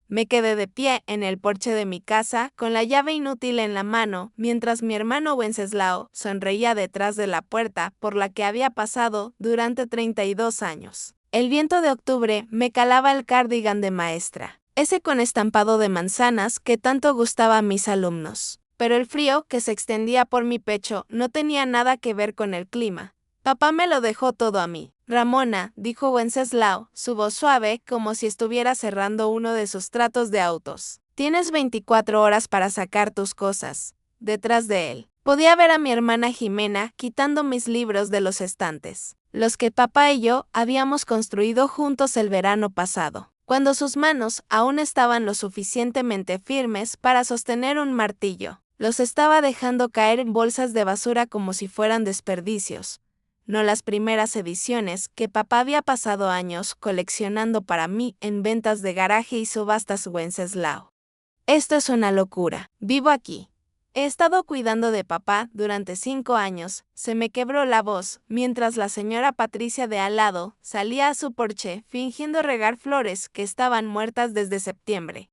Me quedé de pie en el porche de mi casa, con la llave inútil en la mano, mientras mi hermano Wenceslao sonreía detrás de la puerta por la que había pasado durante 32 años. El viento de octubre me calaba el cardigan de maestra, ese con estampado de manzanas que tanto gustaba a mis alumnos. Pero el frío que se extendía por mi pecho no tenía nada que ver con el clima. Papá me lo dejó todo a mí. Ramona, dijo Wenceslao, su voz suave como si estuviera cerrando uno de sus tratos de autos. Tienes 24 horas para sacar tus cosas. Detrás de él, podía ver a mi hermana Jimena quitando mis libros de los estantes, los que papá y yo habíamos construido juntos el verano pasado, cuando sus manos aún estaban lo suficientemente firmes para sostener un martillo. Los estaba dejando caer en bolsas de basura como si fueran desperdicios. No las primeras ediciones que papá había pasado años coleccionando para mí en ventas de garaje y subastas Wenceslao. Esto es una locura. Vivo aquí. He estado cuidando de papá durante 5 años. Se me quebró la voz mientras la señora Patricia de al lado salía a su porche fingiendo regar flores que estaban muertas desde septiembre.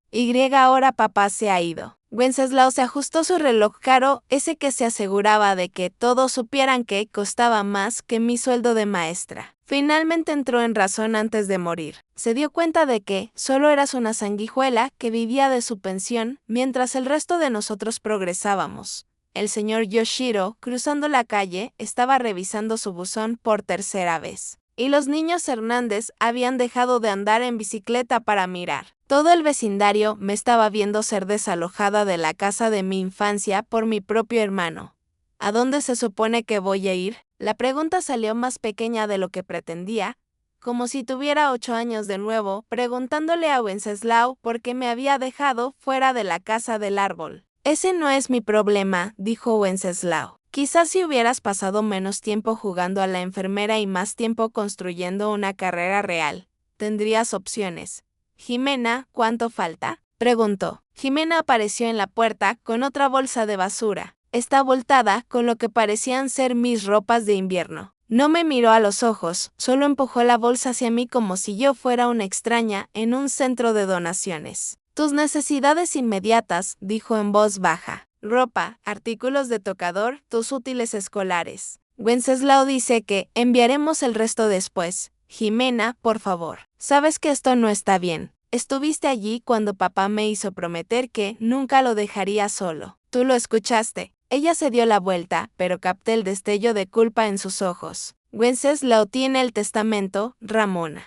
Ahora papá se ha ido. Wenceslao se ajustó su reloj caro, ese que se aseguraba de que todos supieran que costaba más que mi sueldo de maestra. Finalmente entró en razón antes de morir. Se dio cuenta de que solo eras una sanguijuela que vivía de su pensión mientras el resto de nosotros progresábamos. El señor Yoshiro, cruzando la calle, estaba revisando su buzón por tercera vez. Y los niños Hernández habían dejado de andar en bicicleta para mirar. Todo el vecindario me estaba viendo ser desalojada de la casa de mi infancia por mi propio hermano. ¿A dónde se supone que voy a ir? La pregunta salió más pequeña de lo que pretendía, como si tuviera 8 años de nuevo, preguntándole a Wenceslao por qué me había dejado fuera de la casa del árbol. Ese no es mi problema, dijo Wenceslao. Quizás si hubieras pasado menos tiempo jugando a la enfermera y más tiempo construyendo una carrera real, tendrías opciones. Jimena, ¿cuánto falta?, preguntó. Jimena apareció en la puerta con otra bolsa de basura. Está voltada con lo que parecían ser mis ropas de invierno. No me miró a los ojos, solo empujó la bolsa hacia mí como si yo fuera una extraña en un centro de donaciones. Tus necesidades inmediatas, dijo en voz baja. Ropa, artículos de tocador, tus útiles escolares. Wenceslao dice que enviaremos el resto después. Jimena, por favor. Sabes que esto no está bien. Estuviste allí cuando papá me hizo prometer que nunca lo dejaría solo. Tú lo escuchaste. Ella se dio la vuelta, pero capté el destello de culpa en sus ojos. Wenceslao tiene el testamento, Ramona.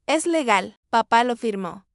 Es legal, papá lo firmó.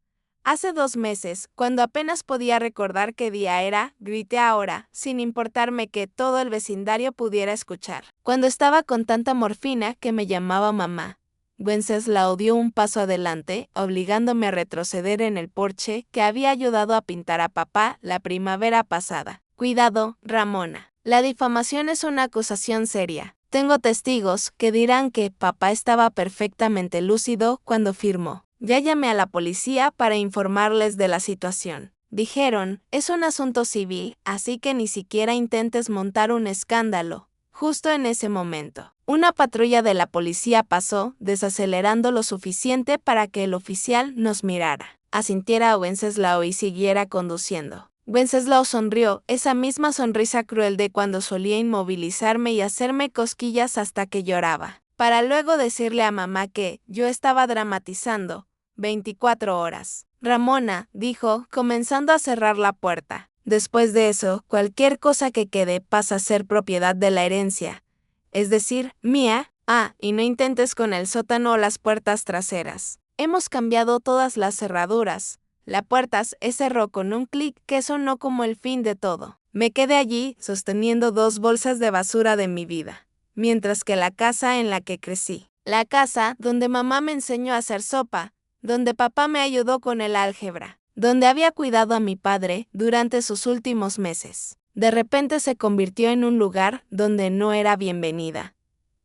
Hace 2 meses, cuando apenas podía recordar qué día era, grité ahora, sin importarme que todo el vecindario pudiera escuchar. Cuando estaba con tanta morfina que me llamaba mamá. Wenceslao dio un paso adelante, obligándome a retroceder en el porche que había ayudado a pintar a papá la primavera pasada. Cuidado, Ramona. La difamación es una acusación seria. Tengo testigos que dirán que papá estaba perfectamente lúcido cuando firmó. Ya llamé a la policía para informarles de la situación. Dijeron, es un asunto civil, así que ni siquiera intentes montar un escándalo. Justo en ese momento, una patrulla de la policía pasó, desacelerando lo suficiente para que el oficial nos mirara, asintiera a Wenceslao y siguiera conduciendo. Wenceslao sonrió, esa misma sonrisa cruel de cuando solía inmovilizarme y hacerme cosquillas hasta que lloraba, para luego decirle a mamá que yo estaba dramatizando. 24 horas. Ramona, dijo, comenzando a cerrar la puerta. Después de eso, cualquier cosa que quede pasa a ser propiedad de la herencia. Es decir, mía. Y no intentes con el sótano o las puertas traseras. Hemos cambiado todas las cerraduras. La puerta se cerró con un clic que sonó como el fin de todo. Me quedé allí, sosteniendo 2 bolsas de basura de mi vida. Mientras que la casa en la que crecí. La casa donde mamá me enseñó a hacer sopa. Donde papá me ayudó con el álgebra, donde había cuidado a mi padre durante sus últimos meses. De repente se convirtió en un lugar donde no era bienvenida.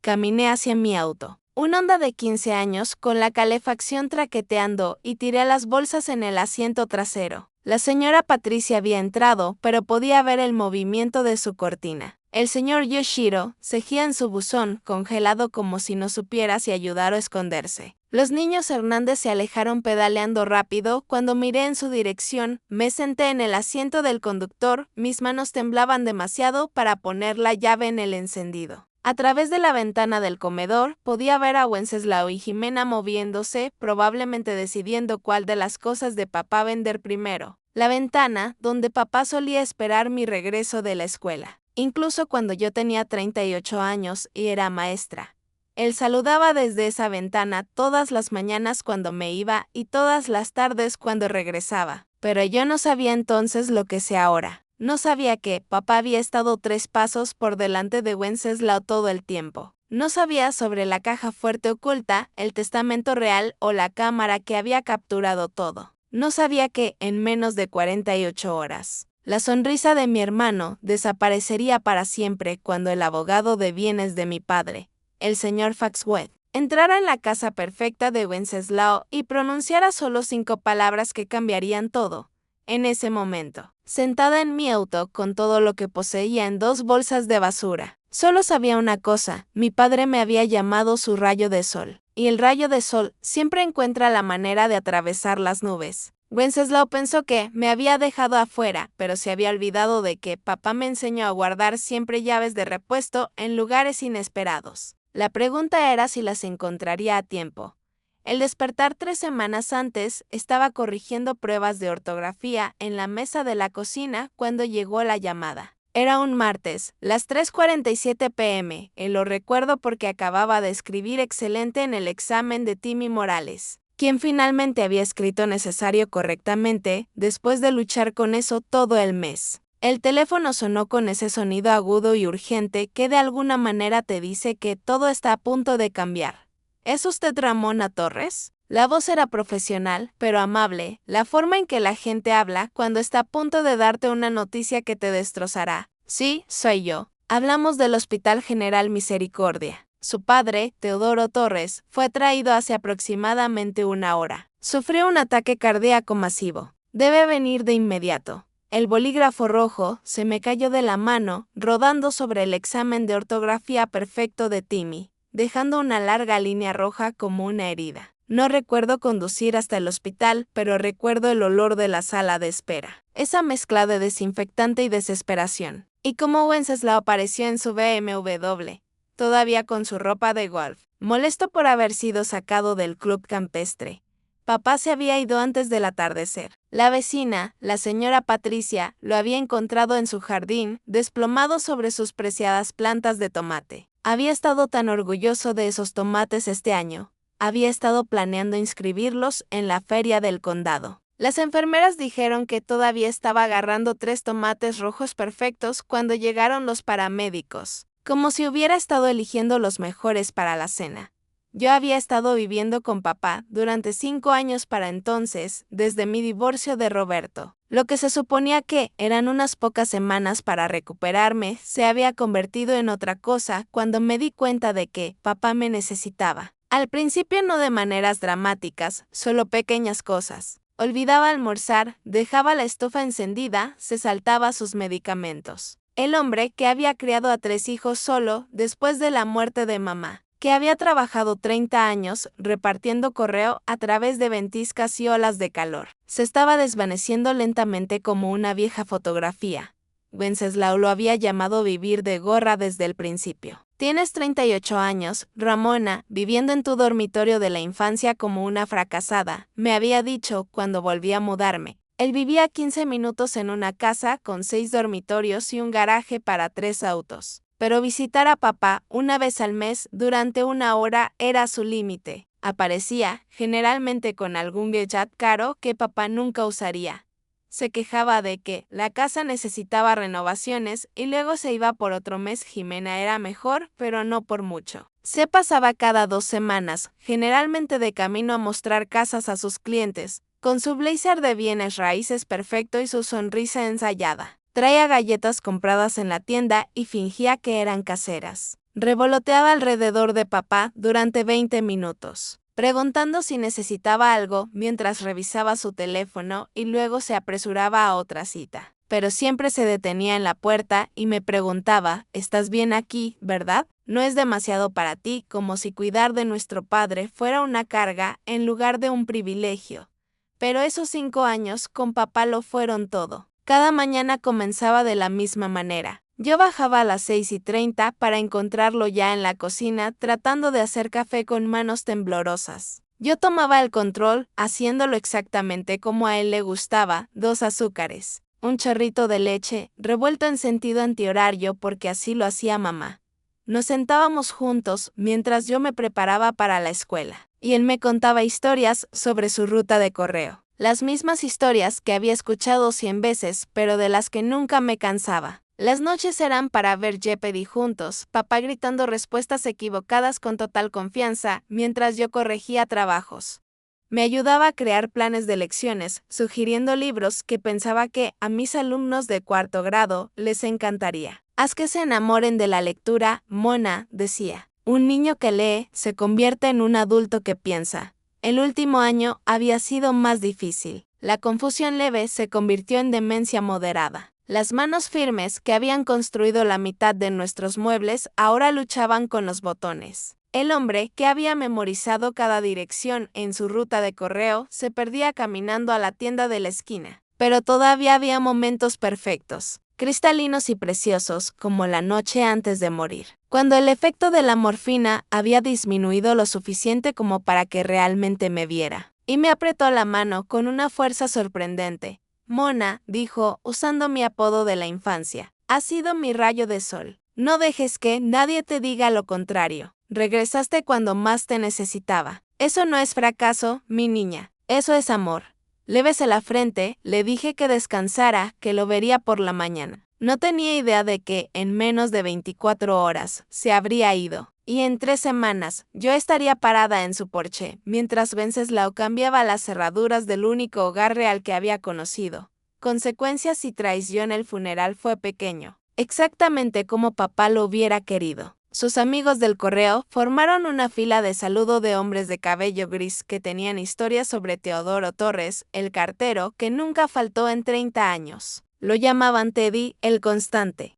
Caminé hacia mi auto, un Honda de 15 años con la calefacción traqueteando y tiré las bolsas en el asiento trasero. La señora Patricia había entrado, pero podía ver el movimiento de su cortina. El señor Yoshiro seguía en su buzón, congelado como si no supiera si ayudar o esconderse. Los niños Hernández se alejaron pedaleando rápido. Cuando miré en su dirección, me senté en el asiento del conductor, mis manos temblaban demasiado para poner la llave en el encendido. A través de la ventana del comedor, podía ver a Wenceslao y Jimena moviéndose, probablemente decidiendo cuál de las cosas de papá vender primero. La ventana, donde papá solía esperar mi regreso de la escuela, incluso cuando yo tenía 38 años y era maestra. Él saludaba desde esa ventana todas las mañanas cuando me iba y todas las tardes cuando regresaba. Pero yo no sabía entonces lo que sé ahora. No sabía que papá había estado 3 pasos por delante de Wenceslao todo el tiempo. No sabía sobre la caja fuerte oculta, el testamento real o la cámara que había capturado todo. No sabía que, en menos de 48 horas, la sonrisa de mi hermano desaparecería para siempre cuando el abogado de bienes de mi padre, el señor Faxwell, entrara en la casa perfecta de Wenceslao y pronunciara solo 5 palabras que cambiarían todo. En ese momento, sentada en mi auto con todo lo que poseía en 2 bolsas de basura, solo sabía una cosa: mi padre me había llamado su rayo de sol, y el rayo de sol siempre encuentra la manera de atravesar las nubes. Wenceslao pensó que me había dejado afuera, pero se había olvidado de que papá me enseñó a guardar siempre llaves de repuesto en lugares inesperados. La pregunta era si las encontraría a tiempo. El despertar 3 semanas antes, estaba corrigiendo pruebas de ortografía en la mesa de la cocina cuando llegó la llamada. Era un martes, las 3:47 p.m., y lo recuerdo porque acababa de escribir excelente en el examen de Timmy Morales, quien finalmente había escrito necesario correctamente, después de luchar con eso todo el mes. El teléfono sonó con ese sonido agudo y urgente que de alguna manera te dice que todo está a punto de cambiar. ¿Es usted Ramona Torres? La voz era profesional, pero amable, la forma en que la gente habla cuando está a punto de darte una noticia que te destrozará. Sí, soy yo. Hablamos del Hospital General Misericordia. Su padre, Teodoro Torres, fue traído hace aproximadamente 1 hora. Sufrió un ataque cardíaco masivo. Debe venir de inmediato. El bolígrafo rojo se me cayó de la mano, rodando sobre el examen de ortografía perfecto de Timmy, dejando una larga línea roja como una herida. No recuerdo conducir hasta el hospital, pero recuerdo el olor de la sala de espera. Esa mezcla de desinfectante y desesperación. Y cómo Wenceslao apareció en su BMW, todavía con su ropa de golf, molesto por haber sido sacado del club campestre. Papá se había ido antes del atardecer. La vecina, la señora Patricia, lo había encontrado en su jardín, desplomado sobre sus preciadas plantas de tomate. Había estado tan orgulloso de esos tomates este año. Había estado planeando inscribirlos en la feria del condado. Las enfermeras dijeron que todavía estaba agarrando 3 tomates rojos perfectos cuando llegaron los paramédicos, como si hubiera estado eligiendo los mejores para la cena. Yo había estado viviendo con papá durante 5 años para entonces, desde mi divorcio de Roberto. Lo que se suponía que eran unas pocas semanas para recuperarme se había convertido en otra cosa cuando me di cuenta de que papá me necesitaba. Al principio no de maneras dramáticas, solo pequeñas cosas. Olvidaba almorzar, dejaba la estufa encendida, se saltaba sus medicamentos. El hombre que había criado a 3 hijos solo después de la muerte de mamá, que había trabajado 30 años repartiendo correo a través de ventiscas y olas de calor, se estaba desvaneciendo lentamente como una vieja fotografía. Wenceslao lo había llamado vivir de gorra desde el principio. Tienes 38 años, Ramona, viviendo en tu dormitorio de la infancia como una fracasada, me había dicho cuando volví a mudarme. Él vivía 15 minutos en una casa con 6 dormitorios y un garaje para 3 autos. Pero visitar a papá una vez al mes durante 1 hora era su límite. Aparecía, generalmente con algún gadget caro que papá nunca usaría. Se quejaba de que la casa necesitaba renovaciones y luego se iba por otro mes. Jimena era mejor, pero no por mucho. Se pasaba cada 2 semanas, generalmente de camino a mostrar casas a sus clientes, con su blazer de bienes raíces perfecto y su sonrisa ensayada. Traía galletas compradas en la tienda y fingía que eran caseras. Revoloteaba alrededor de papá durante 20 minutos, preguntando si necesitaba algo mientras revisaba su teléfono y luego se apresuraba a otra cita. pero siempre se detenía en la puerta y me preguntaba, ¿estás bien aquí, verdad? No es demasiado para ti, como si cuidar de nuestro padre fuera una carga en lugar de un privilegio. Pero esos 5 años con papá lo fueron todo. Cada mañana comenzaba de la misma manera. Yo bajaba a las 6:30 para encontrarlo ya en la cocina tratando de hacer café con manos temblorosas. Yo tomaba el control, haciéndolo exactamente como a él le gustaba, 2 azúcares, un chorrito de leche, revuelto en sentido antihorario porque así lo hacía mamá. Nos sentábamos juntos mientras yo me preparaba para la escuela, y él me contaba historias sobre su ruta de correo. Las mismas historias que había escuchado 100 veces, pero de las que nunca me cansaba. Las noches eran para ver Jeopardy juntos, papá gritando respuestas equivocadas con total confianza, mientras yo corregía trabajos. Me ayudaba a crear planes de lecciones, sugiriendo libros que pensaba que a mis alumnos de 4º grado les encantaría. Haz que se enamoren de la lectura, Mona, decía. Un niño que lee se convierte en un adulto que piensa. El último año había sido más difícil. La confusión leve se convirtió en demencia moderada. Las manos firmes que habían construido la mitad de nuestros muebles ahora luchaban con los botones. El hombre, que había memorizado cada dirección en su ruta de correo, se perdía caminando a la tienda de la esquina. Pero todavía había momentos perfectos, cristalinos y preciosos, como la noche antes de morir, cuando el efecto de la morfina había disminuido lo suficiente como para que realmente me viera. Y me apretó la mano con una fuerza sorprendente. Mona, dijo, usando mi apodo de la infancia, has sido mi rayo de sol. No dejes que nadie te diga lo contrario. Regresaste cuando más te necesitaba. Eso no es fracaso, mi niña. Eso es amor. Lévese la frente, le dije que descansara, que lo vería por la mañana. No tenía idea de que, en menos de 24 horas, se habría ido. Y en 3 semanas, yo estaría parada en su porche, mientras Wenceslao cambiaba las cerraduras del único hogar real que había conocido. Consecuencias y traición. El funeral fue pequeño, exactamente como papá lo hubiera querido. Sus amigos del correo formaron una fila de saludo de hombres de cabello gris que tenían historias sobre Teodoro Torres, el cartero, que nunca faltó en 30 años. Lo llamaban Teddy, el constante.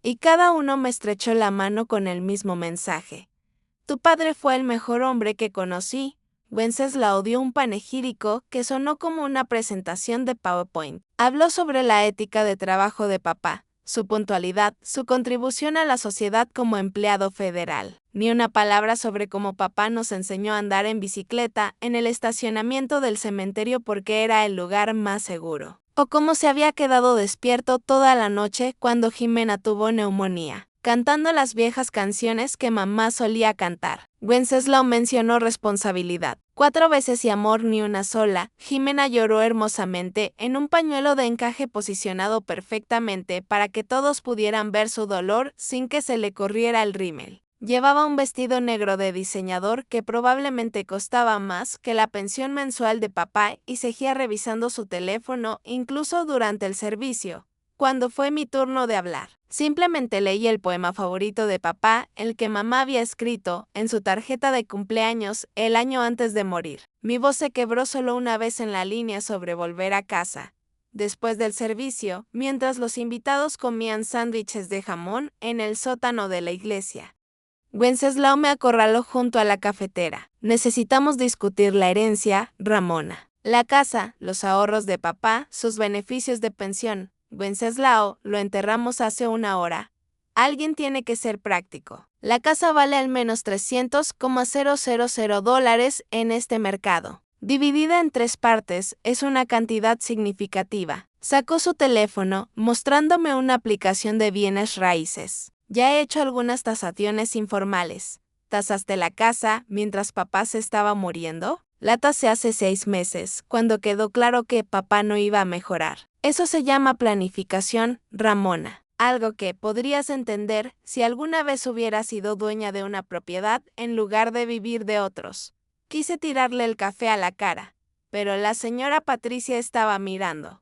Y cada uno me estrechó la mano con el mismo mensaje. Tu padre fue el mejor hombre que conocí. Wenceslao dio un panegírico que sonó como una presentación de PowerPoint. Habló sobre la ética de trabajo de papá, su puntualidad, su contribución a la sociedad como empleado federal. Ni una palabra sobre cómo papá nos enseñó a andar en bicicleta en el estacionamiento del cementerio porque era el lugar más seguro. O cómo se había quedado despierto toda la noche cuando Jimena tuvo neumonía, cantando las viejas canciones que mamá solía cantar. Wenceslao mencionó responsabilidad. 4 veces y amor ni una sola. Jimena lloró hermosamente en un pañuelo de encaje posicionado perfectamente para que todos pudieran ver su dolor sin que se le corriera el rímel. Llevaba un vestido negro de diseñador que probablemente costaba más que la pensión mensual de papá y seguía revisando su teléfono incluso durante el servicio. Cuando fue mi turno de hablar, simplemente leí el poema favorito de papá, el que mamá había escrito en su tarjeta de cumpleaños el año antes de morir. Mi voz se quebró solo una vez en la línea sobre volver a casa. Después del servicio, mientras los invitados comían sándwiches de jamón en el sótano de la iglesia. Wenceslao me acorraló junto a la cafetera. Necesitamos discutir la herencia, Ramona. La casa, los ahorros de papá, sus beneficios de pensión. Wenceslao, lo enterramos hace 1 hora. Alguien tiene que ser práctico. La casa vale al menos $300,000 en este mercado. Dividida en 3 partes, es una cantidad significativa. Sacó su teléfono, mostrándome una aplicación de bienes raíces. Ya he hecho algunas tasaciones informales. ¿Tasaste la casa mientras papá se estaba muriendo? La tasé hace 6 meses, cuando quedó claro que papá no iba a mejorar. Eso se llama planificación, Ramona. Algo que podrías entender si alguna vez hubieras sido dueña de una propiedad en lugar de vivir de otros. Quise tirarle el café a la cara, pero la señora Patricia estaba mirando.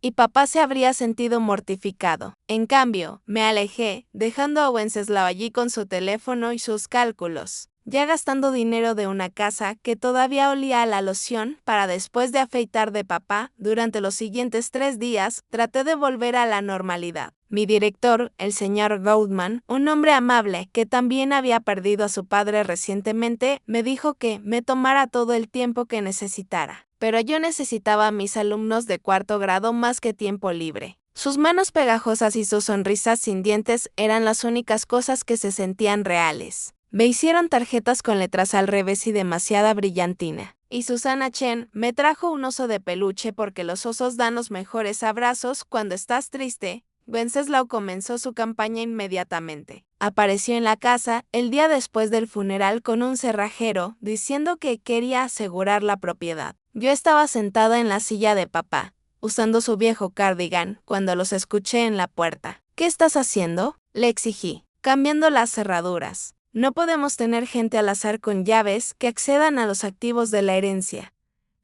Y papá se habría sentido mortificado. En cambio, me alejé, dejando a Wenceslao allí con su teléfono y sus cálculos. ya gastando dinero de una casa que todavía olía a la loción para después de afeitar de papá. Durante los siguientes 3 días, traté de volver a la normalidad. Mi director, el señor Goldman, un hombre amable que también había perdido a su padre recientemente, me dijo que me tomara todo el tiempo que necesitara. Pero yo necesitaba a mis alumnos de 4º grado más que tiempo libre. Sus manos pegajosas y sus sonrisas sin dientes eran las únicas cosas que se sentían reales. Me hicieron tarjetas con letras al revés y demasiada brillantina. Y Susana Chen me trajo un oso de peluche porque los osos dan los mejores abrazos cuando estás triste. Wenceslao comenzó su campaña inmediatamente. Apareció en la casa el día después del funeral con un cerrajero diciendo que quería asegurar la propiedad. Yo estaba sentada en la silla de papá, usando su viejo cardigan, cuando los escuché en la puerta. ¿Qué estás haciendo?, le exigí. Cambiando las cerraduras. No podemos tener gente al azar con llaves que accedan a los activos de la herencia.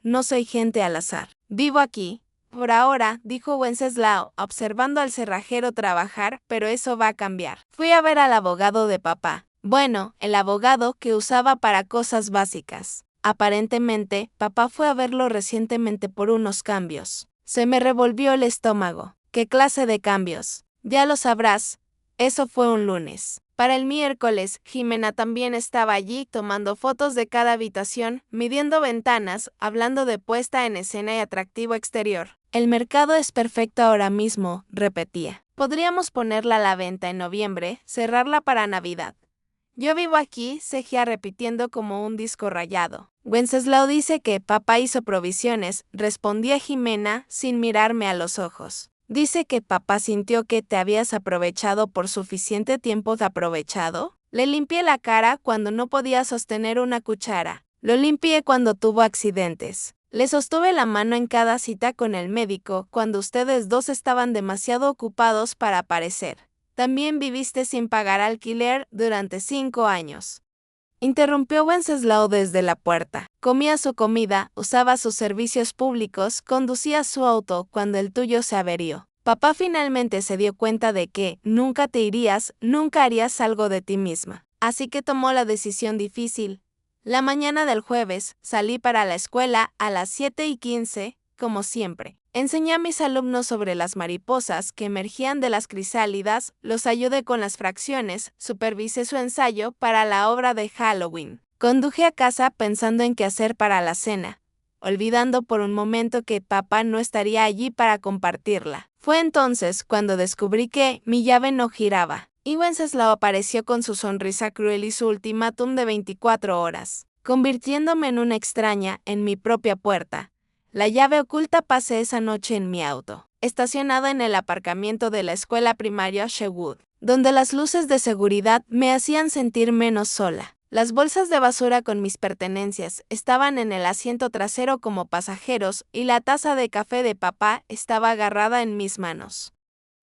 No soy gente al azar. Vivo aquí. Por ahora, dijo Wenceslao, observando al cerrajero trabajar, pero eso va a cambiar. Fui a ver al abogado de papá. Bueno, el abogado que usaba para cosas básicas. Aparentemente, papá fue a verlo recientemente por unos cambios. Se me revolvió el estómago. ¿Qué clase de cambios? Ya lo sabrás. Eso fue un lunes. Para el miércoles, Jimena también estaba allí tomando fotos de cada habitación, midiendo ventanas, hablando de puesta en escena y atractivo exterior. El mercado es perfecto ahora mismo, repetía. Podríamos ponerla a la venta en noviembre, cerrarla para Navidad. Yo vivo aquí, seguía repitiendo como un disco rayado. Wenceslao dice que papá hizo provisiones, respondía Jimena sin mirarme a los ojos. Dice que papá sintió que te habías aprovechado por suficiente tiempo. ¿Te aprovechado? Le limpié la cara cuando no podía sostener una cuchara. Lo limpié cuando tuvo accidentes. Le sostuve la mano en cada cita con el médico cuando ustedes dos estaban demasiado ocupados para aparecer. También viviste sin pagar alquiler durante 5 años. Interrumpió Wenceslao desde la puerta. Comía su comida, usaba sus servicios públicos, conducía su auto cuando el tuyo se averió. Papá finalmente se dio cuenta de que nunca te irías, nunca harías algo de ti misma. Así que tomó la decisión difícil. La mañana del jueves, salí para la escuela a las 7:15, como siempre. Enseñé a mis alumnos sobre las mariposas que emergían de las crisálidas, los ayudé con las fracciones, supervisé su ensayo para la obra de Halloween. Conduje a casa pensando en qué hacer para la cena, olvidando por un momento que papá no estaría allí para compartirla. Fue entonces cuando descubrí que mi llave no giraba, y Wenceslao apareció con su sonrisa cruel y su ultimátum de 24 horas, convirtiéndome en una extraña en mi propia puerta. La llave oculta pasé esa noche en mi auto, estacionada en el aparcamiento de la escuela primaria Sherwood, donde las luces de seguridad me hacían sentir menos sola. Las bolsas de basura con mis pertenencias estaban en el asiento trasero como pasajeros y la taza de café de papá estaba agarrada en mis manos,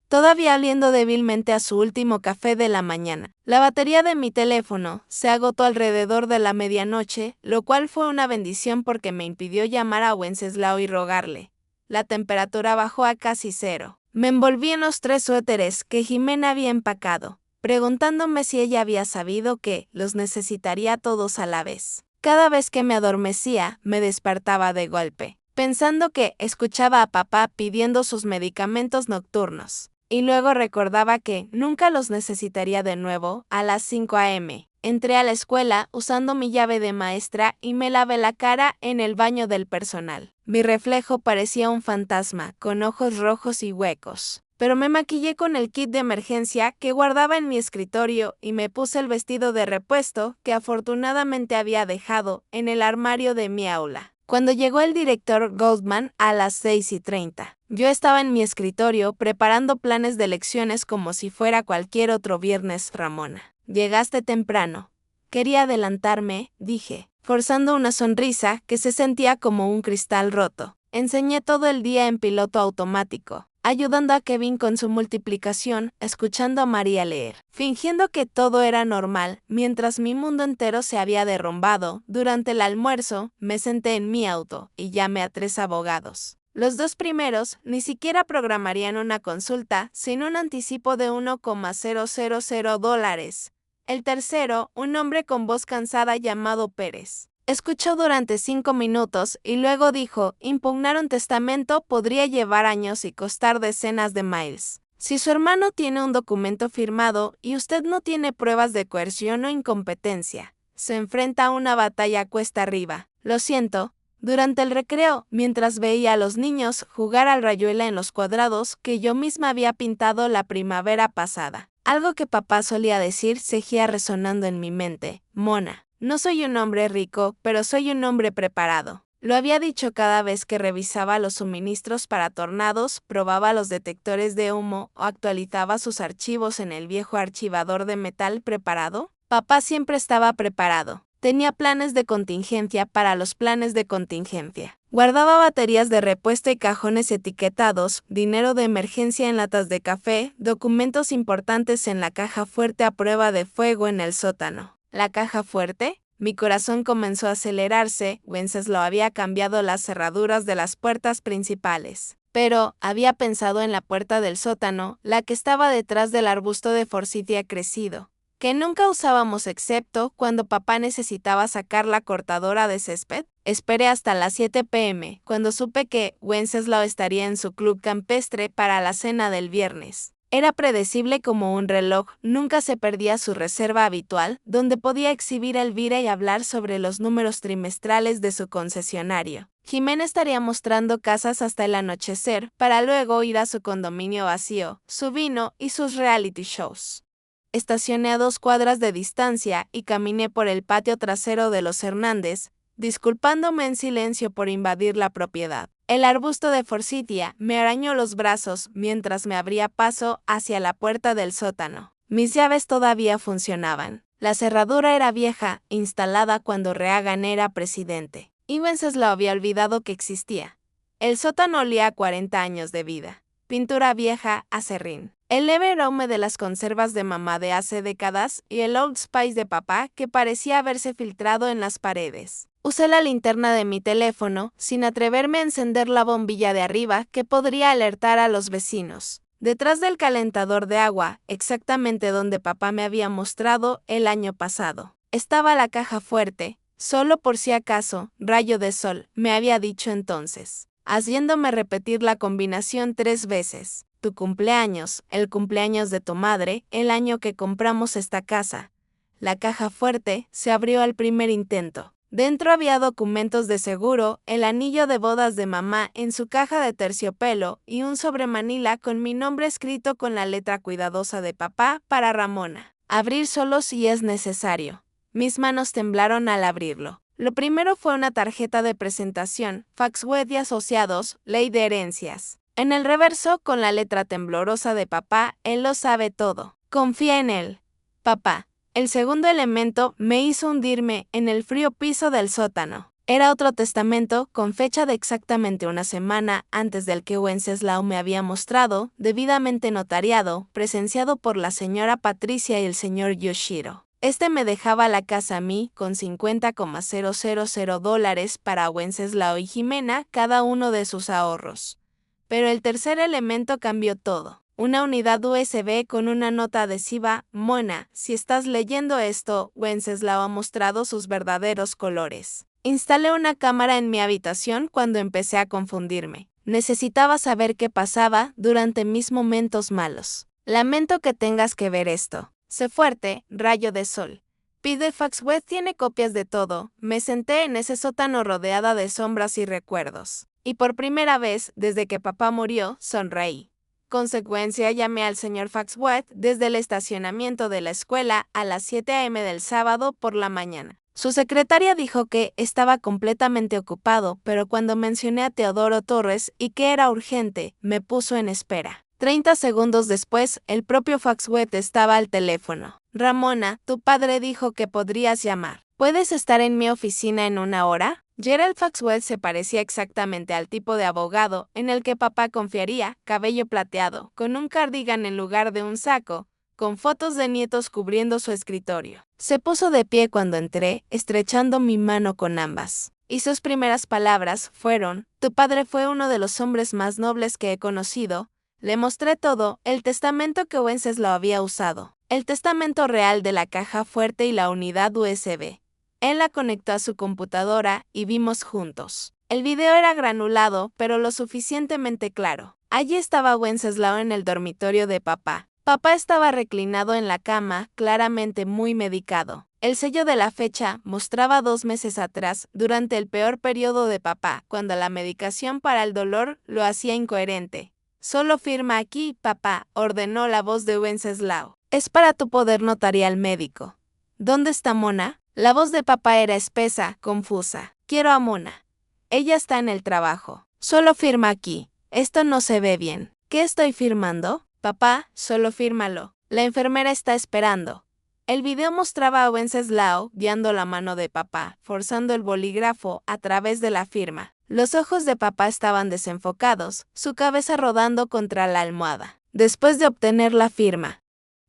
todavía oliendo débilmente a su último café de la mañana. La batería de mi teléfono se agotó alrededor de la medianoche, lo cual fue una bendición porque me impidió llamar a Wenceslao y rogarle. La temperatura bajó a casi 0. Me envolví en los 3 suéteres que Jimena había empacado, preguntándome si ella había sabido que los necesitaría todos a la vez. Cada vez que me adormecía, me despertaba de golpe, pensando que escuchaba a papá pidiendo sus medicamentos nocturnos. Y luego recordaba que nunca los necesitaría de nuevo. A las 5 a.m. entré a la escuela usando mi llave de maestra y me lavé la cara en el baño del personal. Mi reflejo parecía un fantasma, con ojos rojos y huecos. Pero me maquillé con el kit de emergencia que guardaba en mi escritorio y me puse el vestido de repuesto que afortunadamente había dejado en el armario de mi aula. Cuando llegó el director Goldman a las 6:30, yo estaba en mi escritorio preparando planes de lecciones como si fuera cualquier otro viernes. Ramona, llegaste temprano. Quería adelantarme, dije, forzando una sonrisa que se sentía como un cristal roto. Enseñé todo el día en piloto automático, ayudando a Kevin con su multiplicación, escuchando a María leer, fingiendo que todo era normal, mientras mi mundo entero se había derrumbado. Durante el almuerzo, me senté en mi auto y llamé a 3 abogados. Los 2 primeros ni siquiera programarían una consulta sin un anticipo de $1,000. El tercero, un hombre con voz cansada llamado Pérez. Escuchó durante 5 minutos y luego dijo, impugnar un testamento podría llevar años y costar decenas de miles. Si su hermano tiene un documento firmado y usted no tiene pruebas de coerción o incompetencia, se enfrenta a una batalla cuesta arriba. Lo siento. Durante el recreo, mientras veía a los niños jugar al rayuela en los cuadrados que yo misma había pintado la primavera pasada, algo que papá solía decir seguía resonando en mi mente. Mona, no soy un hombre rico, pero soy un hombre preparado. Lo había dicho cada vez que revisaba los suministros para tornados, probaba los detectores de humo o actualizaba sus archivos en el viejo archivador de metal preparado. Papá siempre estaba preparado. Tenía planes de contingencia para los planes de contingencia. Guardaba baterías de repuesto y cajones etiquetados, dinero de emergencia en latas de café, documentos importantes en la caja fuerte a prueba de fuego en el sótano. ¿La caja fuerte? Mi corazón comenzó a acelerarse. Wenceslao había cambiado las cerraduras de las puertas principales. Pero había pensado en la puerta del sótano, la que estaba detrás del arbusto de forsythia crecido, que nunca usábamos excepto cuando papá necesitaba sacar la cortadora de césped. Esperé hasta las 7 p.m., cuando supe que Wenceslao estaría en su club campestre para la cena del viernes. Era predecible como un reloj, nunca se perdía su reserva habitual, donde podía exhibir a Elvira y hablar sobre los números trimestrales de su concesionario. Jimena estaría mostrando casas hasta el anochecer, para luego ir a su condominio vacío, su vino y sus reality shows. Estacioné a 2 cuadras de distancia y caminé por el patio trasero de los Hernández, disculpándome en silencio por invadir la propiedad. El arbusto de forsythia me arañó los brazos mientras me abría paso hacia la puerta del sótano. Mis llaves todavía funcionaban. La cerradura era vieja, instalada cuando Reagan era presidente. Y Wenceslao había olvidado que existía. El sótano olía a 40 años de vida. Pintura vieja, acerrín. El leve aroma de las conservas de mamá de hace décadas y el Old Spice de papá que parecía haberse filtrado en las paredes. Usé la linterna de mi teléfono, sin atreverme a encender la bombilla de arriba que podría alertar a los vecinos. Detrás del calentador de agua, exactamente donde papá me había mostrado el año pasado, estaba la caja fuerte, solo por si acaso, rayo de sol, me había dicho entonces, haciéndome repetir la combinación 3 veces. Tu cumpleaños, el cumpleaños de tu madre, el año que compramos esta casa. La caja fuerte se abrió al primer intento. Dentro había documentos de seguro, el anillo de bodas de mamá en su caja de terciopelo y un sobremanila con mi nombre escrito con la letra cuidadosa de papá para Ramona. Abrir solo si es necesario. Mis manos temblaron al abrirlo. Lo primero fue una tarjeta de presentación, Faxwed y Asociados, Ley de Herencias. En el reverso, con la letra temblorosa de papá, él lo sabe todo. Confía en él. Papá. El segundo elemento me hizo hundirme en el frío piso del sótano. Era otro testamento con fecha de exactamente una semana antes del que Wenceslao me había mostrado, debidamente notariado, presenciado por la señora Patricia y el señor Yoshiro. Este me dejaba la casa a mí con $50,000 para Wenceslao y Jimena, cada uno de sus ahorros. Pero el tercer elemento cambió todo. Una unidad USB con una nota adhesiva. Mona, si estás leyendo esto, Wenceslao ha mostrado sus verdaderos colores. Instalé una cámara en mi habitación cuando empecé a confundirme. Necesitaba saber qué pasaba durante mis momentos malos. Lamento que tengas que ver esto. Sé fuerte, rayo de sol. Pide Faxwed tiene copias de todo. Me senté en ese sótano rodeada de sombras y recuerdos. Y por primera vez, desde que papá murió, sonreí. Consecuencia, llamé al señor Faxwed desde el estacionamiento de la escuela a las 7 a.m. del sábado por la mañana. Su secretaria dijo que estaba completamente ocupado, pero cuando mencioné a Teodoro Torres y que era urgente, me puso en espera. 30 segundos después, el propio Faxwed estaba al teléfono. Ramona, tu padre dijo que podrías llamar. ¿Puedes estar en mi oficina en 1 hora? Gerald Faxwed se parecía exactamente al tipo de abogado en el que papá confiaría, cabello plateado, con un cardigan en lugar de un saco, con fotos de nietos cubriendo su escritorio. Se puso de pie cuando entré, estrechando mi mano con ambas. Y sus primeras palabras fueron, tu padre fue uno de los hombres más nobles que he conocido. Le mostré todo, el testamento que Wenceslao había usado. el testamento real de la caja fuerte y la unidad USB. Él la conectó a su computadora y vimos juntos. El video era granulado, pero lo suficientemente claro. Allí estaba Wenceslao en el dormitorio de papá. Papá estaba reclinado en la cama, claramente muy medicado. El sello de la fecha mostraba 2 meses atrás, durante el peor periodo de papá, cuando la medicación para el dolor lo hacía incoherente. Solo firma aquí, papá, ordenó la voz de Wenceslao. Es para tu poder notarial médico. ¿Dónde está Mona? La voz de papá era espesa, confusa. Quiero a Mona. Ella está en el trabajo. Solo firma aquí. Esto no se ve bien. ¿Qué estoy firmando? Papá, solo fírmalo. La enfermera está esperando. El video mostraba a Wenceslao guiando la mano de papá, forzando el bolígrafo a través de la firma. Los ojos de papá estaban desenfocados, su cabeza rodando contra la almohada. Después de obtener la firma,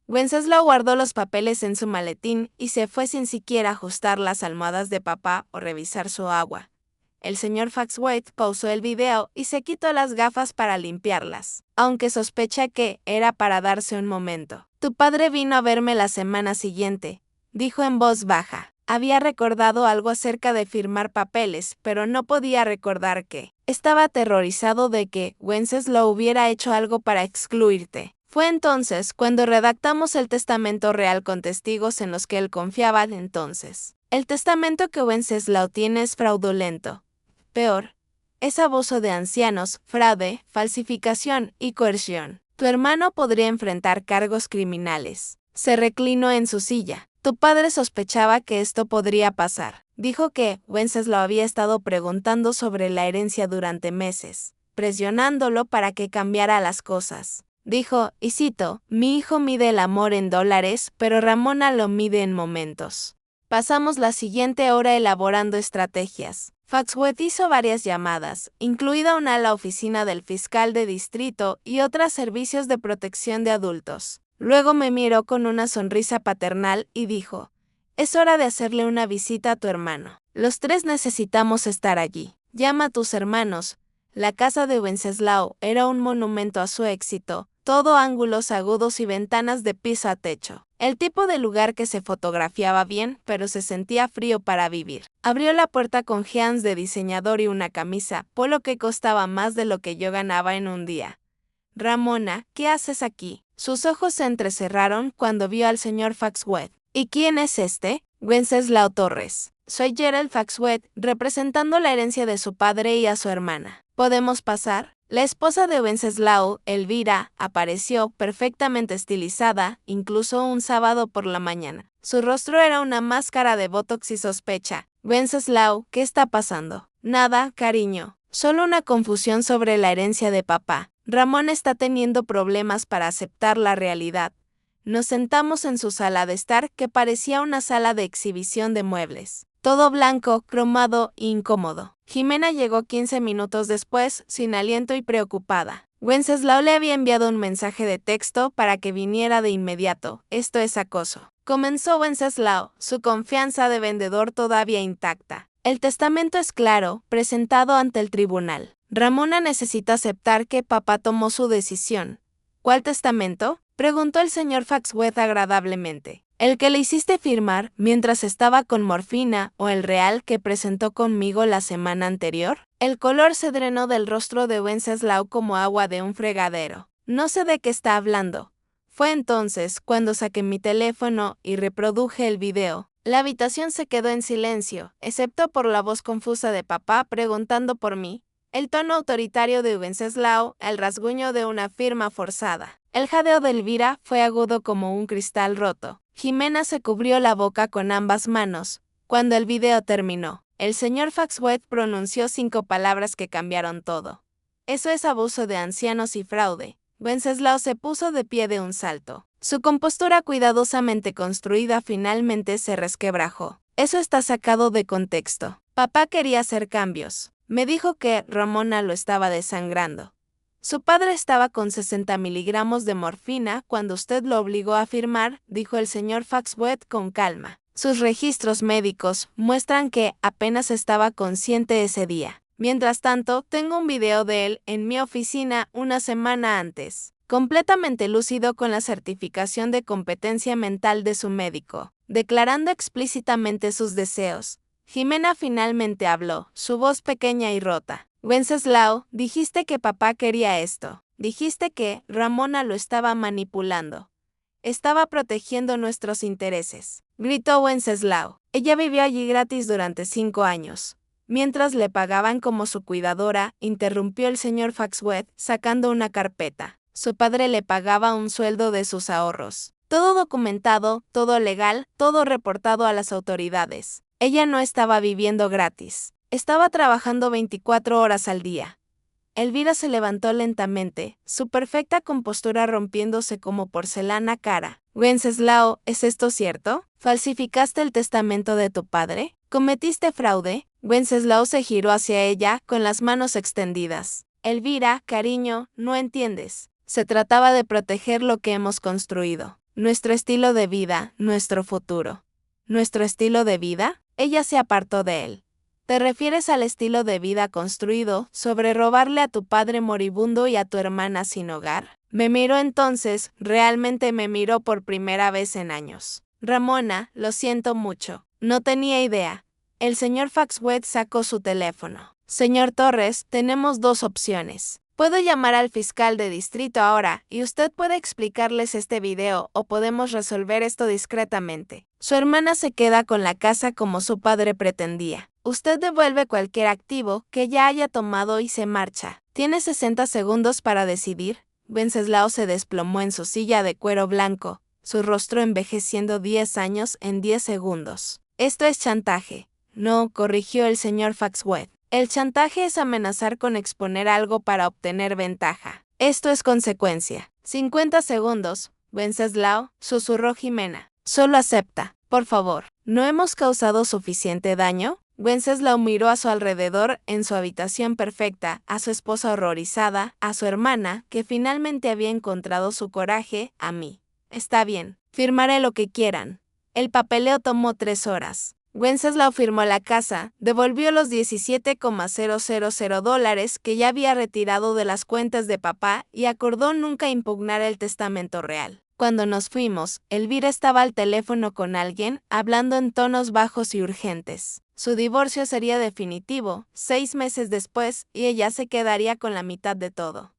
Wenceslao guardó los papeles en su maletín y se fue sin siquiera ajustar las almohadas de papá o revisar su agua. El señor Faxwaite pausó el video y se quitó las gafas para limpiarlas, aunque sospecha que era para darse un momento. Tu padre vino a verme la semana siguiente, dijo en voz baja. Había recordado algo acerca de firmar papeles, pero no podía recordar qué. Estaba aterrorizado de que Wenceslao hubiera hecho algo para excluirte. Fue entonces cuando redactamos el testamento real con testigos en los que él confiaba entonces. El testamento que Wenceslao tiene es fraudulento. Peor, es abuso de ancianos, fraude, falsificación y coerción. Tu hermano podría enfrentar cargos criminales. Se reclinó en su silla. Tu padre sospechaba que esto podría pasar. Dijo que Wenceslao había estado preguntando sobre la herencia durante meses, presionándolo para que cambiara las cosas. Dijo, y cito, mi hijo mide el amor en dólares, pero Ramona lo mide en momentos. Pasamos la siguiente hora elaborando estrategias. Faxwaite hizo varias llamadas, incluida una a la oficina del fiscal de distrito y otras servicios de protección de adultos. Luego me miró con una sonrisa paternal y dijo, es hora de hacerle una visita a tu hermano. Los 3 necesitamos estar allí. Llama a tus hermanos. La casa de Wenceslao era un monumento a su éxito, todo ángulos agudos y ventanas de piso a techo. El tipo de lugar que se fotografiaba bien, pero se sentía frío para vivir. Abrió la puerta con jeans de diseñador y una camisa, polo que costaba más de lo que yo ganaba en un día. Ramona, ¿qué haces aquí? Sus ojos se entrecerraron cuando vio al señor Faxwaite. ¿Y quién es este? Wenceslao Torres. Soy Gerald Faxwaite, representando la herencia de su padre y a su hermana. ¿Podemos pasar? La esposa de Wenceslao, Elvira, apareció perfectamente estilizada, incluso un sábado por la mañana. Su rostro era una máscara de botox y sospecha. Wenceslao, ¿qué está pasando? Nada, cariño. Solo una confusión sobre la herencia de papá. Ramón está teniendo problemas para aceptar la realidad. Nos sentamos en su sala de estar, que parecía una sala de exhibición de muebles. Todo blanco, cromado e incómodo. Jimena llegó 15 minutos después, sin aliento y preocupada. Wenceslao le había enviado un mensaje de texto para que viniera de inmediato. Esto es acoso. Comenzó Wenceslao, su confianza de vendedor todavía intacta. El testamento es claro, presentado ante el tribunal. Ramona necesita aceptar que papá tomó su decisión. ¿Cuál testamento? Preguntó el señor Faxwaite agradablemente. ¿El que le hiciste firmar mientras estaba con morfina o el real que presentó conmigo la semana anterior? El color se drenó del rostro de Wenceslao como agua de un fregadero. No sé de qué está hablando. Fue entonces cuando saqué mi teléfono y reproduje el video. La habitación se quedó en silencio, excepto por la voz confusa de papá preguntando por mí, el tono autoritario de Wenceslao, el rasguño de una firma forzada. El jadeo de Elvira fue agudo como un cristal roto. Jimena se cubrió la boca con ambas manos. Cuando el video terminó, el señor Faxwaite pronunció 5 palabras que cambiaron todo. Eso es abuso de ancianos y fraude. Wenceslao se puso de pie de un salto. Su compostura cuidadosamente construida finalmente se resquebrajó. Eso está sacado de contexto. Papá quería hacer cambios. Me dijo que Ramona lo estaba desangrando. Su padre estaba con 60 miligramos de morfina cuando usted lo obligó a firmar, dijo el señor Faxwaite con calma. Sus registros médicos muestran que apenas estaba consciente ese día. Mientras tanto, tengo un video de él en mi oficina una semana antes. completamente lúcido con la certificación de competencia mental de su médico, declarando explícitamente sus deseos. Jimena finalmente habló, su voz pequeña y rota. Wenceslao, dijiste que papá quería esto. Dijiste que Ramona lo estaba manipulando. Estaba protegiendo nuestros intereses. Gritó Wenceslao. Ella vivió allí gratis durante 5 años. Mientras le pagaban como su cuidadora, interrumpió el señor Faxwell, sacando una carpeta. Su padre le pagaba un sueldo de sus ahorros. Todo documentado, todo legal, todo reportado a las autoridades. Ella no estaba viviendo gratis. Estaba trabajando 24 horas al día. Elvira se levantó lentamente, su perfecta compostura rompiéndose como porcelana cara. Wenceslao, ¿es esto cierto? ¿Falsificaste el testamento de tu padre? ¿Cometiste fraude? Wenceslao se giró hacia ella, con las manos extendidas. Elvira, cariño, no entiendes. Se trataba de proteger lo que hemos construido. Nuestro estilo de vida, nuestro futuro. ¿Nuestro estilo de vida? Ella se apartó de él. ¿Te refieres al estilo de vida construido sobre robarle a tu padre moribundo y a tu hermana sin hogar? Me miró entonces, realmente me miró por primera vez en años. Ramona, lo siento mucho. No tenía idea. El señor Faxwell sacó su teléfono. Señor Torres, tenemos 2 opciones. Puedo llamar al fiscal de distrito ahora y usted puede explicarles este video o podemos resolver esto discretamente. Su hermana se queda con la casa como su padre pretendía. Usted devuelve cualquier activo que ya haya tomado y se marcha. Tiene 60 segundos para decidir. Wenceslao se desplomó en su silla de cuero blanco, su rostro envejeciendo 10 años en 10 segundos. Esto es chantaje. No, corrigió el señor Faxwell. El chantaje es amenazar con exponer algo para obtener ventaja. Esto es consecuencia. 50 segundos, Wenceslao, susurró Jimena. Solo acepta, por favor. ¿No hemos causado suficiente daño? Wenceslao miró a su alrededor en su habitación perfecta, a su esposa horrorizada, a su hermana, que finalmente había encontrado su coraje, a mí. Está bien, firmaré lo que quieran. El papeleo tomó 3 horas. Wenceslao firmó la casa, devolvió los $17,000 que ya había retirado de las cuentas de papá y acordó nunca impugnar el testamento real. Cuando nos fuimos, Elvira estaba al teléfono con alguien, hablando en tonos bajos y urgentes. Su divorcio sería definitivo, 6 meses después, y ella se quedaría con la mitad de todo.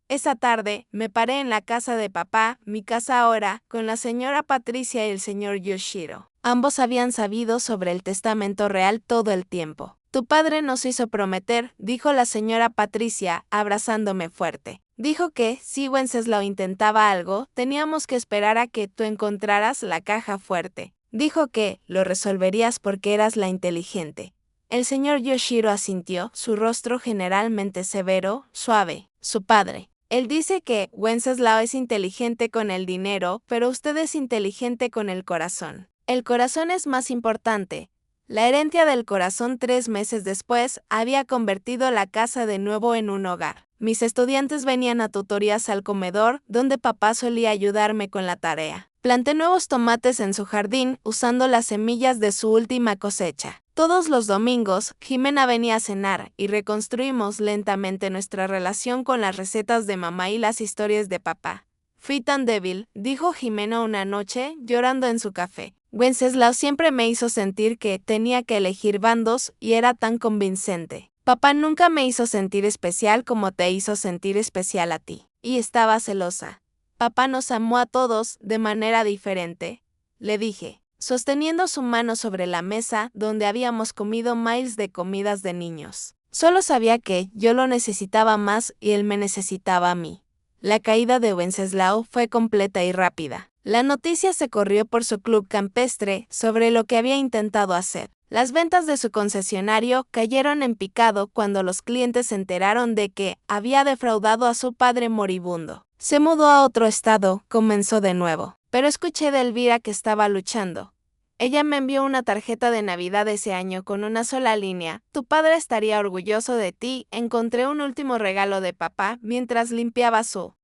Esa tarde, me paré en la casa de papá, mi casa ahora, con la señora Patricia y el señor Yoshiro. Ambos habían sabido sobre el testamento real todo el tiempo. Tu padre nos hizo prometer, dijo la señora Patricia, abrazándome fuerte. Dijo que, si Wenceslao intentaba algo, teníamos que esperar a que tú encontraras la caja fuerte. Dijo que lo resolverías porque eras la inteligente. El señor Yoshiro asintió, su rostro generalmente severo, suave. Su padre. Él dice que Wenceslao es inteligente con el dinero, pero usted es inteligente con el corazón. El corazón es más importante. La herencia del corazón 3 meses después había convertido la casa de nuevo en un hogar. Mis estudiantes venían a tutorías al comedor, donde papá solía ayudarme con la tarea. Planté nuevos tomates en su jardín usando las semillas de su última cosecha. Todos los domingos, Jimena venía a cenar y reconstruimos lentamente nuestra relación con las recetas de mamá y las historias de papá. Fui tan débil, dijo Jimena una noche, llorando en su café. Wenceslao siempre me hizo sentir que tenía que elegir bandos y era tan convincente. Papá nunca me hizo sentir especial como te hizo sentir especial a ti. Y estaba celosa. Papá nos amó a todos de manera diferente, le dije, sosteniendo su mano sobre la mesa donde habíamos comido miles de comidas de niños. Solo sabía que yo lo necesitaba más y él me necesitaba a mí. La caída de Wenceslao fue completa y rápida. La noticia se corrió por su club campestre sobre lo que había intentado hacer. Las ventas de su concesionario cayeron en picado cuando los clientes se enteraron de que había defraudado a su padre moribundo. Se mudó a otro estado, comenzó de nuevo. Pero escuché de Elvira que estaba luchando. Ella me envió una tarjeta de Navidad ese año con una sola línea. Tu padre estaría orgulloso de ti. Encontré un último regalo de papá mientras limpiaba su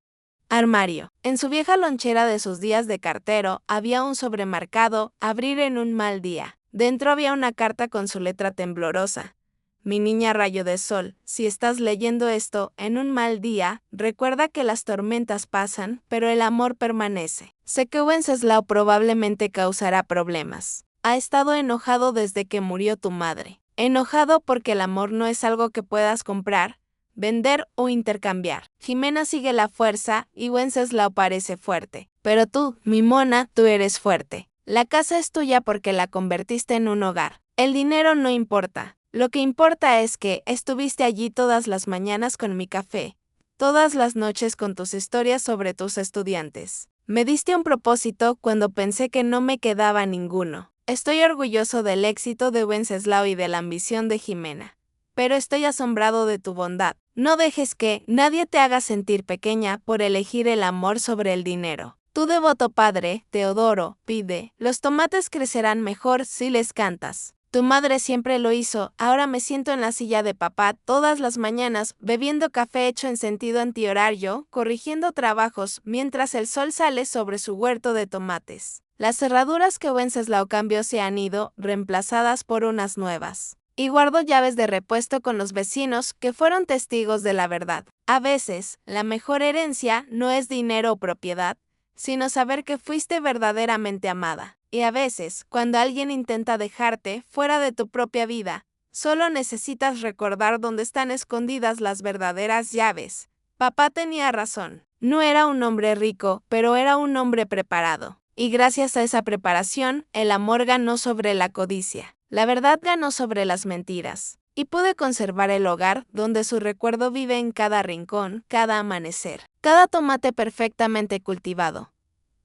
armario. En su vieja lonchera de sus días de cartero había un sobremarcado, abrir en un mal día. Dentro había una carta con su letra temblorosa. mi niña rayo de sol, si estás leyendo esto en un mal día, recuerda que las tormentas pasan, pero el amor permanece. Sé que Wenceslao probablemente causará problemas. Ha estado enojado desde que murió tu madre. Enojado porque el amor no es algo que puedas comprar, vender o intercambiar. Jimena sigue la fuerza y Wenceslao parece fuerte. Pero tú, mi mona, tú eres fuerte. La casa es tuya porque la convertiste en un hogar. El dinero no importa. Lo que importa es que estuviste allí todas las mañanas con mi café, todas las noches con tus historias sobre tus estudiantes. Me diste un propósito cuando pensé que no me quedaba ninguno. Estoy orgulloso del éxito de Wenceslao y de la ambición de Jimena. Pero estoy asombrado de tu bondad. No dejes que nadie te haga sentir pequeña por elegir el amor sobre el dinero. Tu devoto padre, Teodoro, pide, los tomates crecerán mejor si les cantas. Tu madre siempre lo hizo, ahora me siento en la silla de papá todas las mañanas, bebiendo café hecho en sentido antihorario, corrigiendo trabajos, mientras el sol sale sobre su huerto de tomates. Las cerraduras que Wenceslao cambió se han ido, reemplazadas por unas nuevas. Y guardo llaves de repuesto con los vecinos que fueron testigos de la verdad. A veces, la mejor herencia no es dinero o propiedad, sino saber que fuiste verdaderamente amada. Y a veces, cuando alguien intenta dejarte fuera de tu propia vida, solo necesitas recordar dónde están escondidas las verdaderas llaves. Papá tenía razón. No era un hombre rico, pero era un hombre preparado. Y gracias a esa preparación, el amor ganó sobre la codicia. La verdad ganó sobre las mentiras. Y pude conservar el hogar donde su recuerdo vive en cada rincón, cada amanecer, cada tomate perfectamente cultivado.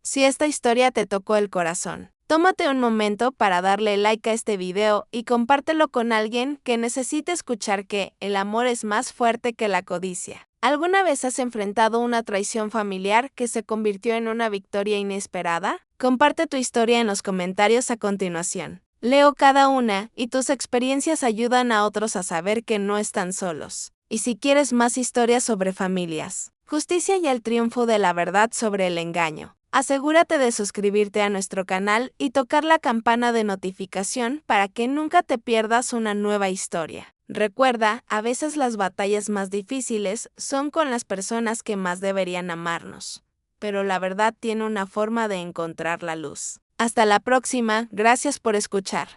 Si esta historia te tocó el corazón, tómate un momento para darle like a este video y compártelo con alguien que necesite escuchar que el amor es más fuerte que la codicia. ¿Alguna vez has enfrentado una traición familiar que se convirtió en una victoria inesperada? Comparte tu historia en los comentarios a continuación. Leo cada una y tus experiencias ayudan a otros a saber que no están solos. Y si quieres más historias sobre familias, justicia y el triunfo de la verdad sobre el engaño, asegúrate de suscribirte a nuestro canal y tocar la campana de notificación para que nunca te pierdas una nueva historia. Recuerda, a veces las batallas más difíciles son con las personas que más deberían amarnos, pero la verdad tiene una forma de encontrar la luz. Hasta la próxima, gracias por escuchar.